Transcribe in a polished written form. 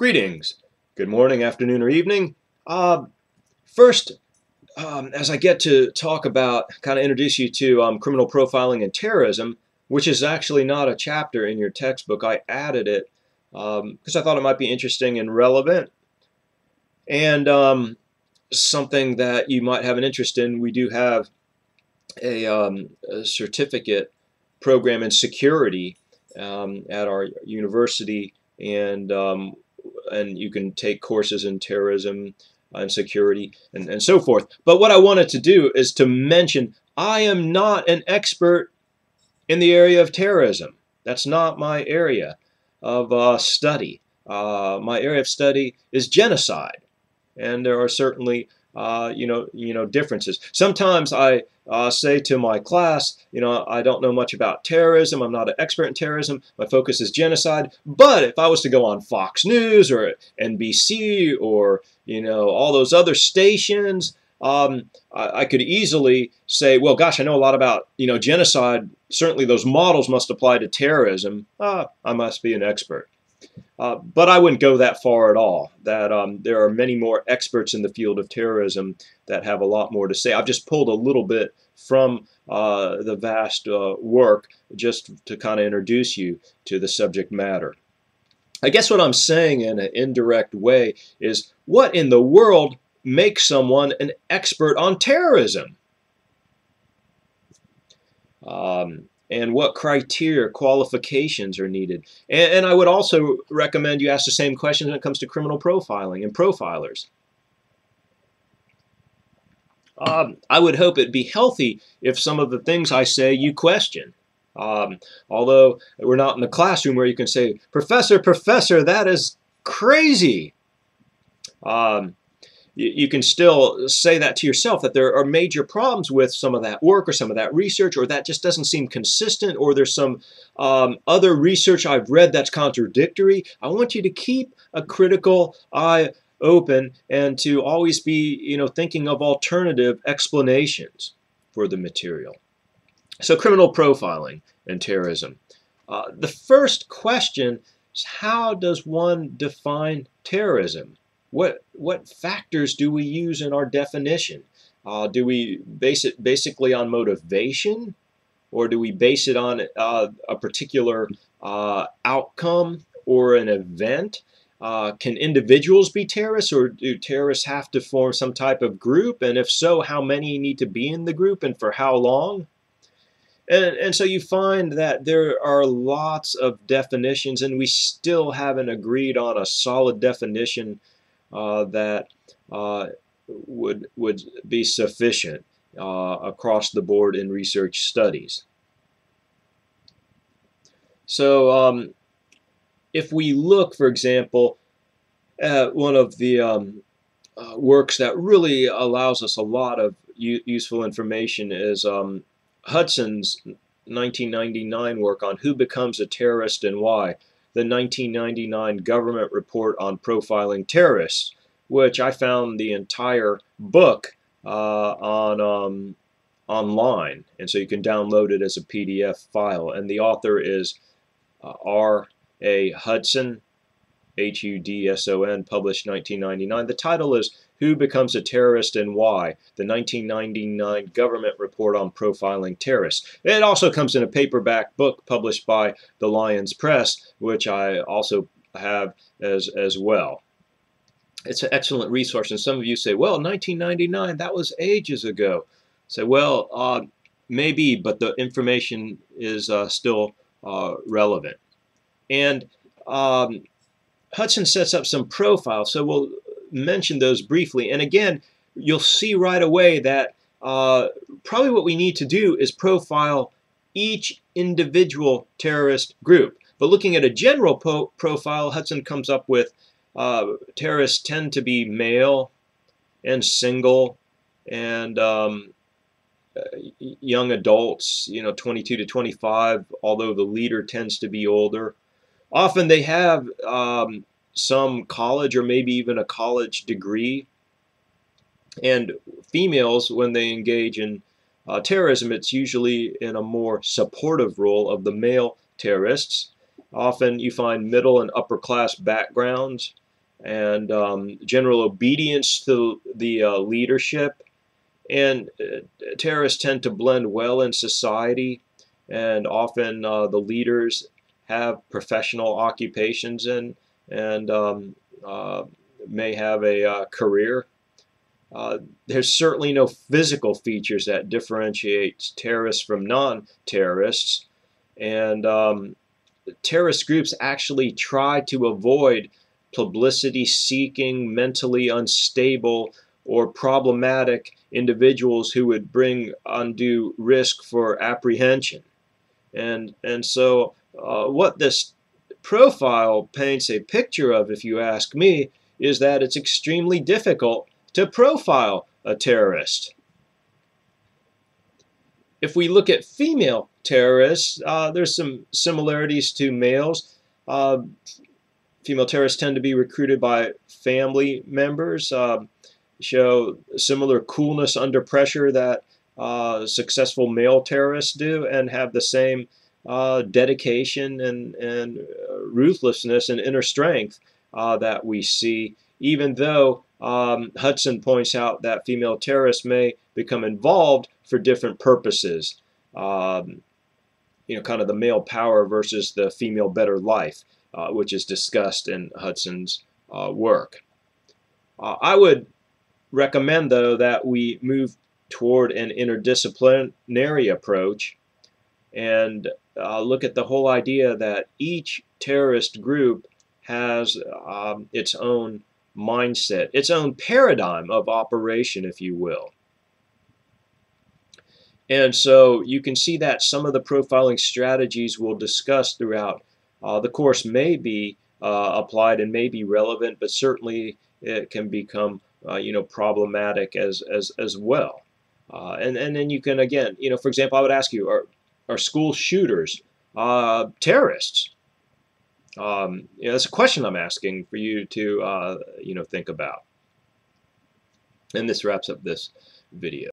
Greetings. Good morning, afternoon, or evening. First, as I get to talk about, kind of introduce you to criminal profiling and terrorism, which is actually not a chapter in your textbook. I added it because I thought it might be interesting and relevant, and something that you might have an interest in. We do have a certificate program in security at our university, and you can take courses in terrorism and security and so forth. But what I wanted to do is to mention I am not an expert in the area of terrorism. That's not my area of study. My area of study is genocide, and there are certainly differences. Sometimes I say to my class, I don't know much about terrorism. I'm not an expert in terrorism. My focus is genocide. But if I was to go on Fox News or NBC or all those other stations, I could easily say, well, gosh, I know a lot about genocide. Certainly, those models must apply to terrorism. I must be an expert. But I wouldn't go that far at all. That there are many more experts in the field of terrorism that have a lot more to say. I've just pulled a little bit from the vast work just to kind of introduce you to the subject matter. I guess what I'm saying in an indirect way is, what in the world makes someone an expert on terrorism? And what criteria, qualifications are needed. And I would also recommend you ask the same questions when it comes to criminal profiling and profilers. I would hope it'd be healthy if some of the things I say you question. Although we're not in the classroom where you can say, Professor, that is crazy. You can still say that to yourself, that there are major problems with some of that work or some of that research, or that just doesn't seem consistent, or there's some other research I've read that's contradictory. I want you to keep a critical eye open and to always be thinking of alternative explanations for the material. So criminal profiling and terrorism. The first question is, how does one define terrorism? What factors do we use in our definition? Do we base it basically on motivation, or do we base it on a particular outcome or an event? Can individuals be terrorists, or do terrorists have to form some type of group? And if so, how many need to be in the group and for how long? And so you find that there are lots of definitions, and we still haven't agreed on a solid definition that would be sufficient across the board in research studies. So if we look, for example, at one of the works that really allows us a lot of useful information is Hudson's 1999 work on Who Becomes a Terrorist and Why, the 1999 government report on profiling terrorists, which I found the entire book online, and so you can download it as a PDF file. And the author is R.A. Hudson, Hudson, published 1999. The title is Who Becomes a Terrorist and Why? The 1999 Government Report on Profiling Terrorists. It also comes in a paperback book published by the Lyons Press, which I also have as well. It's an excellent resource, and some of you say, well, 1999, that was ages ago. Say, well, maybe, but the information is still relevant. And Hudson sets up some profiles, so we'll mention those briefly. And again, you'll see right away that probably what we need to do is profile each individual terrorist group. But looking at a general profile, Hudson comes up with terrorists tend to be male and single and young adults, 22 to 25, although the leader tends to be older. Often they have some college or maybe even a college degree. And females, when they engage in terrorism, it's usually in a more supportive role of the male terrorists. Often you find middle and upper class backgrounds. and general obedience to the leadership. And terrorists tend to blend well in society, and often the leaders have professional occupations and uh, may have a career. There's certainly no physical features that differentiate terrorists from non-terrorists, and terrorist groups actually try to avoid publicity-seeking, mentally unstable, or problematic individuals who would bring undue risk for apprehension. And so what this profile paints a picture of, if you ask me, is that it's extremely difficult to profile a terrorist. If we look at female terrorists, there's some similarities to males. Uh, Female terrorists tend to be recruited by family members, show similar coolness under pressure that successful male terrorists do, and have the same dedication and ruthlessness and inner strength that we see, even though Hudson points out that female terrorists may become involved for different purposes. Um, kind of the male power versus the female better life, which is discussed in Hudson's work. I would recommend, though, that we move toward an interdisciplinary approach and look at the whole idea that each terrorist group has its own mindset, its own paradigm of operation, if you will. And so you can see that some of the profiling strategies we'll discuss throughout the course may be applied and may be relevant, but certainly it can become problematic as well. And then you can, again, for example, I would ask you, are school shooters terrorists? That's a question I'm asking for you to think about. And this wraps up this video.